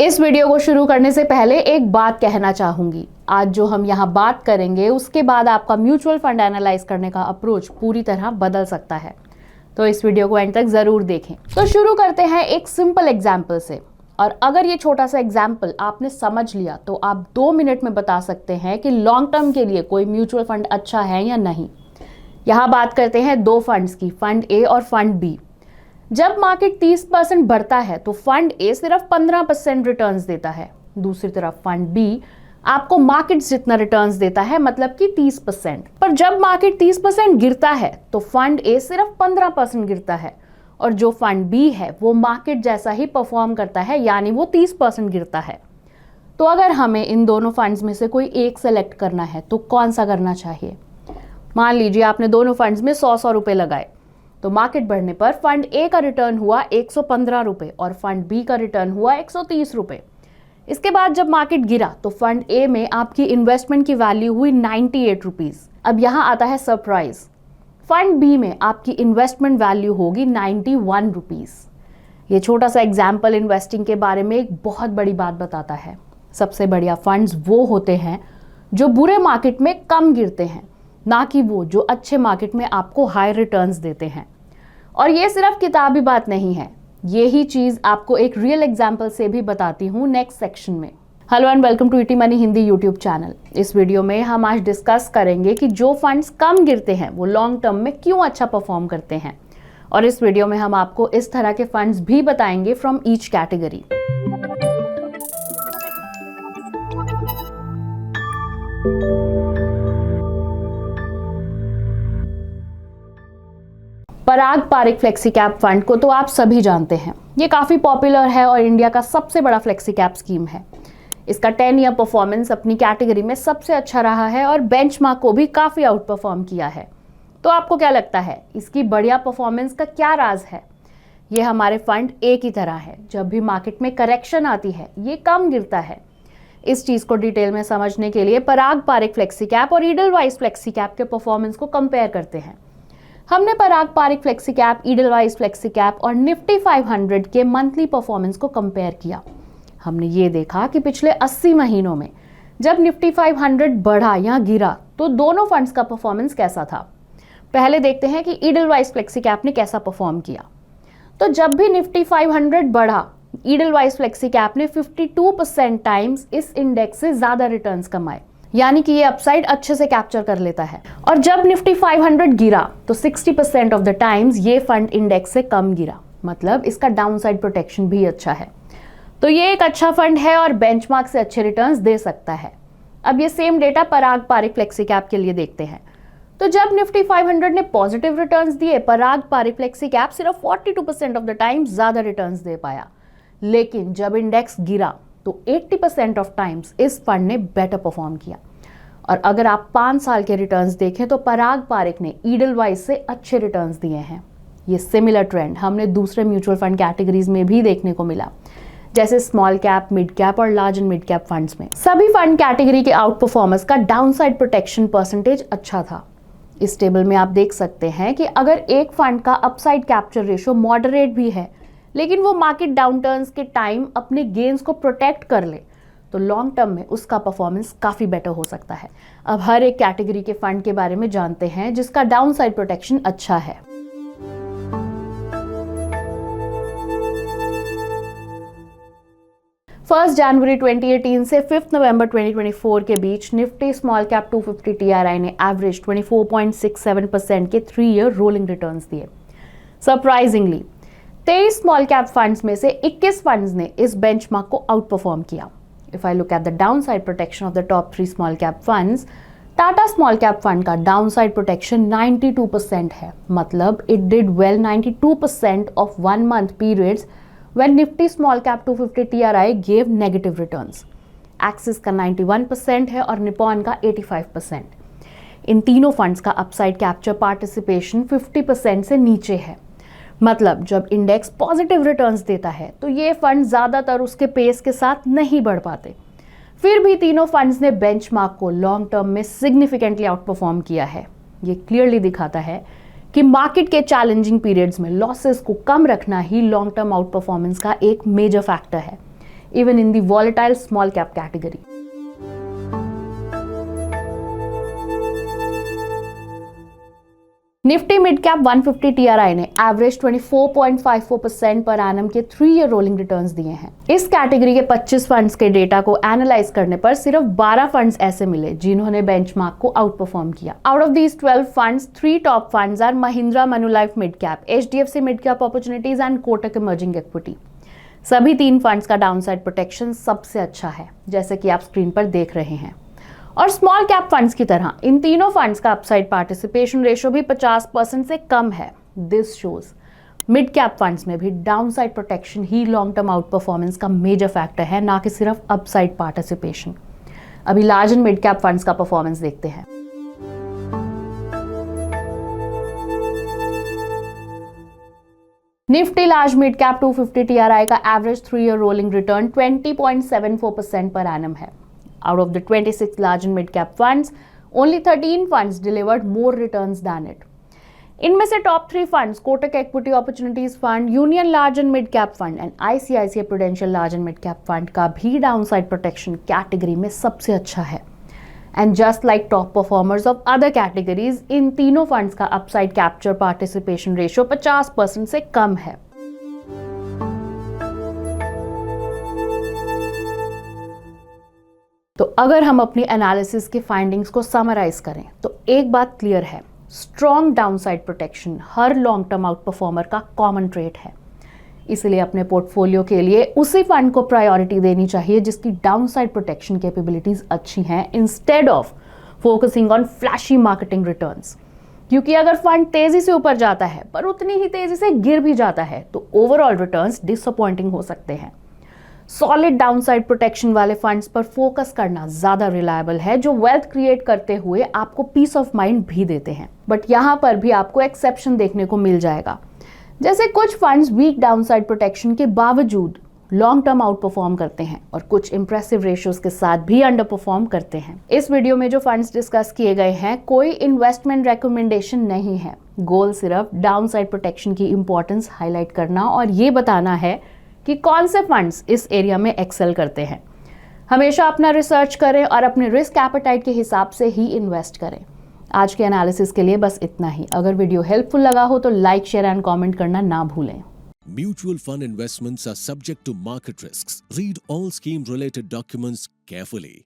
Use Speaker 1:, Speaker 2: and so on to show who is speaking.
Speaker 1: इस वीडियो को शुरू करने से पहले एक बात कहना चाहूंगी। आज जो हम यहाँ बात करेंगे उसके बाद आपका म्यूचुअल फंड एनालाइज करने का अप्रोच पूरी तरह बदल सकता है, तो इस वीडियो को एंड तक जरूर देखें। तो शुरू करते हैं एक सिंपल एग्जाम्पल से, और अगर ये छोटा सा एग्जाम्पल आपने समझ लिया तो आप 2 मिनट में बता सकते हैं कि लॉन्ग टर्म के लिए कोई म्यूचुअल फंड अच्छा है या नहीं। यहाँ बात करते हैं 2 फंड्स की, फंड ए और फंड बी। जब मार्केट 30% बढ़ता है तो फंड ए सिर्फ 15% रिटर्न्स देता है। दूसरी तरफ फंड बी आपको मार्केट जितना रिटर्न्स देता है, मतलब कि 30%। पर जब मार्केट 30% गिरता है तो फंड ए सिर्फ 15% गिरता है, और जो फंड बी है वो मार्केट जैसा ही परफॉर्म करता है, यानी वो 30% गिरता है। तो अगर हमें इन दोनों फंड्स में से कोई एक सेलेक्ट करना है तो कौन सा करना चाहिए? मान लीजिए आपने दोनों फंड्स में 100 रुपए लगाए, तो मार्केट बढ़ने पर फंड ए का रिटर्न हुआ 115 रुपए और फंड बी का रिटर्न हुआ 130 रुपए। इसके बाद जब मार्केट गिरा तो फंड ए में आपकी इन्वेस्टमेंट की वैल्यू हुई 98 रुपीज। अब यहाँ आता है सरप्राइज, फंड बी में आपकी इन्वेस्टमेंट वैल्यू होगी 91 रुपीज। ये छोटा सा एग्जाम्पल इन्वेस्टिंग के बारे में एक बहुत बड़ी बात बताता है। सबसे बढ़िया फंड्स वो होते हैं जो बुरे मार्केट में कम गिरते हैं, ना कि वो जो अच्छे मार्केट में आपको हाई रिटर्न्स देते हैं। और ये सिर्फ किताबी बात नहीं है, यही चीज आपको एक रियल एग्जाम्पल से भी बताती हूँ नेक्स्ट सेक्शन में। Hello and welcome to ET money Hindi YouTube channel. इस वीडियो में हम आज डिस्कस करेंगे कि जो फंड्स कम गिरते हैं वो लॉन्ग टर्म में क्यों अच्छा परफॉर्म करते हैं, और इस वीडियो में हम आपको इस तरह के फंड्स भी बताएंगे from each category. Parag Parikh flexi cap fund को तो आप सभी जानते हैं। ये काफ़ी पॉपुलर है और इंडिया का सबसे बड़ा फ्लेक्सी कैप स्कीम है। इसका 10 ईयर परफॉर्मेंस अपनी कैटेगरी में सबसे अच्छा रहा है और बेंचमार्क को भी काफ़ी आउट परफॉर्म किया है। तो आपको क्या लगता है इसकी बढ़िया परफॉर्मेंस का क्या राज है? ये हमारे फंड ए की तरह है, जब भी मार्केट में करेक्शन आती है ये कम गिरता है। इस चीज़ को डिटेल में समझने के लिए पराग पारिक फ्लेक्सी कैप और ईडलवाइज फ्लेक्सी कैप के परफॉर्मेंस को कंपेयर करते हैं। हमने Parag Parikh flexi cap, Edelweiss flexi cap और निफ्टी 500 के मंथली परफॉर्मेंस को कंपेयर किया। हमने ये देखा कि पिछले 80 महीनों में जब निफ्टी 500 बढ़ा या गिरा तो दोनों फंड्स का परफॉर्मेंस कैसा था। पहले देखते हैं कि ईडलवाइज फ्लेक्सी कैप ने कैसा परफॉर्म किया। तो जब भी निफ्टी 500 बढ़ा, ईडलवाइज फ्लेक्सी कैप ने 52% टाइम्स इस इंडेक्स से ज्यादा रिटर्न्स कमाए, यानी कि ये अपसाइड अच्छे से कैप्चर कर लेता है। और जब निफ्टी 500 गिरा तो 60% ऑफ द टाइम्स ये फंड इंडेक्स से कम गिरा, मतलब इसका डाउनसाइड प्रोटेक्शन भी अच्छा है। तो ये एक अच्छा फंड है और बेंचमार्क से अच्छे रिटर्न्स दे सकता है। अब ये सेम डेटा पराग पारिक फ्लेक्सी कैप के लिए देखते हैं। तो जब निफ्टी 500 ने पॉजिटिव रिटर्न्स दिए, पराग पारिक फ्लेक्सी कैप सिर्फ 42% ऑफ द टाइम्स ज्यादा रिटर्न्स दे पाया। लेकिन जब इंडेक्स गिरा तो 80% ऑफ टाइम्स इस फंड ने बेटर परफॉर्म किया। और अगर आप 5 साल के रिटर्न्स देखें तो पराग पारिक ने ईडलवाइज से अच्छे रिटर्न्स दिए हैं। ये सिमिलर ट्रेंड हमने दूसरे म्यूचुअल फंड कैटेगरीज में भी देखने को मिला, जैसे स्मॉल कैप, मिड कैप और large and mid cap funds में। सभी फंड कैटेगरी के आउट परफॉर्मेंस का डाउनसाइड प्रोटेक्शन परसेंटेज अच्छा था। इस टेबल में आप देख सकते हैं कि अगर एक फंड का अपसाइड कैप्चर रेशियो मॉडरेट भी है, लेकिन वो मार्केट डाउनटर्न्स के टाइम अपने गेन्स को प्रोटेक्ट कर ले, तो लॉन्ग टर्म में उसका परफॉर्मेंस काफ़ी बेटर हो सकता है। अब हर एक कैटेगरी के फंड के बारे में जानते हैं जिसका डाउनसाइड प्रोटेक्शन अच्छा है। फर्स्ट जनवरी 2018 से 5 नवंबर 2024 के बीच निफ्टी स्मॉल कैप 250 टीआरआई ने एवरेज 24.67% के 3 ईयर रोलिंग रिटर्न्स दिए। सरप्राइजिंगली 23 स्मॉल कैप फंड्स में से 21 फंड्स ने इस बेंचमार्क को आउट परफॉर्म किया। If I look at the downside protection of the top 3 small cap funds, Tata small cap fund का डाउनसाइड प्रोटेक्शन 92% है, मतलब it did well 92% of 1 month periods when Nifty small cap 250 TRI gave negative returns. Axis का 91% है और Nippon का 85%। इन तीनों funds का upside capture participation 50% से नीचे है, मतलब जब इंडेक्स पॉजिटिव रिटर्न्स देता है तो ये फंड ज्यादातर उसके पेस के साथ नहीं बढ़ पाते। फिर भी तीनों फंड्स ने बेंचमार्क को लॉन्ग टर्म में सिग्निफिकेंटली आउट परफॉर्म किया है। ये क्लियरली दिखाता है कि मार्केट के चैलेंजिंग पीरियड्स में लॉसेस को कम रखना ही लॉन्ग टर्म आउट परफॉर्मेंस का एक मेजर फैक्टर है। even in the volatile small cap category. Nifty mid cap 150 TRI ने एवरेज 24.54% पर एनम के 3 ईयर रोलिंग रिटर्न्स दिए हैं। इस कैटेगरी के 25 फंड्स के डेटा को एनालाइज करने पर सिर्फ 12 फंड्स ऐसे मिले जिन्होंने बेंचमार्क को आउट परफॉर्म किया। Out of these 12 funds, 3 top funds are Mahindra Manulife mid cap, HDFC mid cap opportunities and Kotak emerging equity. सभी 3 फंड्स का डाउनसाइड प्रोटेक्शन सबसे अच्छा है, जैसे कि आप स्क्रीन पर देख रहे हैं। और स्मॉल कैप फंड्स की तरह इन तीनों फंड्स का अपसाइड पार्टिसिपेशन रेशियो भी 50% से कम है। This shows mid cap funds में भी डाउनसाइड प्रोटेक्शन ही लॉन्ग टर्म आउट परफॉर्मेंस का मेजर फैक्टर है, ना कि सिर्फ अपसाइड पार्टिसिपेशन। अभी large and mid cap funds का परफॉर्मेंस देखते हैं। Nifty large mid cap 250 TRI का average 3 year rolling return 20.74% per annum है। Out of the 26 large and mid-cap funds, only 13 funds delivered more returns than it. इनमें से top 3 funds Kotak equity opportunities fund, union large and mid cap fund and ICICI Prudential large and mid cap fund का भी downside protection category में सबसे अच्छा है। And just like top performers of other categories, इन तीनों फंड्स का upside capture participation ratio 50% से कम है। तो अगर हम अपनी एनालिसिस की फाइंडिंग्स को समराइज करें तो एक बात क्लियर है, स्ट्रॉन्ग डाउनसाइड प्रोटेक्शन हर लॉन्ग टर्म आउट परफॉर्मर का कॉमन ट्रेट है। इसलिए अपने पोर्टफोलियो के लिए उसी फंड को प्रायोरिटी देनी चाहिए जिसकी डाउनसाइड प्रोटेक्शन कैपेबिलिटीज अच्छी हैं, instead of focusing on flashy marketing returns. क्योंकि अगर फंड तेजी से ऊपर जाता है पर उतनी ही तेजी से गिर भी जाता है तो ओवरऑल रिटर्न्स डिसअपॉइंटिंग हो सकते हैं। सॉलिड डाउनसाइड प्रोटेक्शन वाले फंड्स पर फोकस करना ज्यादा रिलायबल है, जो वेल्थ क्रिएट करते हुए आपको पीस ऑफ माइंड भी देते हैं। बट यहाँ पर भी आपको एक्सेप्शन देखने को मिल जाएगा, जैसे कुछ फंड्स वीक डाउनसाइड प्रोटेक्शन के बावजूद लॉन्ग टर्म आउट परफॉर्म करते हैं और कुछ इंप्रेसिव रेशियोज के साथ भी अंडर परफॉर्म करते हैं। इस वीडियो में जो फंड्स डिस्कस किए गए हैं कोई इन्वेस्टमेंट रेकमेंडेशन नहीं है। गोल सिर्फ डाउनसाइड प्रोटेक्शन की इंपॉर्टेंस हाईलाइट करना और ये बताना है कि कौन से फंड्स इस एरिया में एक्सेल करते हैं। हमेशा अपना रिसर्च करें और अपने रिस्क एपेटाइट के हिसाब से ही इन्वेस्ट करें। आज के एनालिसिस के लिए बस इतना ही। अगर वीडियो हेल्पफुल लगा हो तो लाइक, शेयर एंड कमेंट करना ना भूलें।
Speaker 2: Mutual fund investments are subject to market risks. Read all scheme related documents carefully.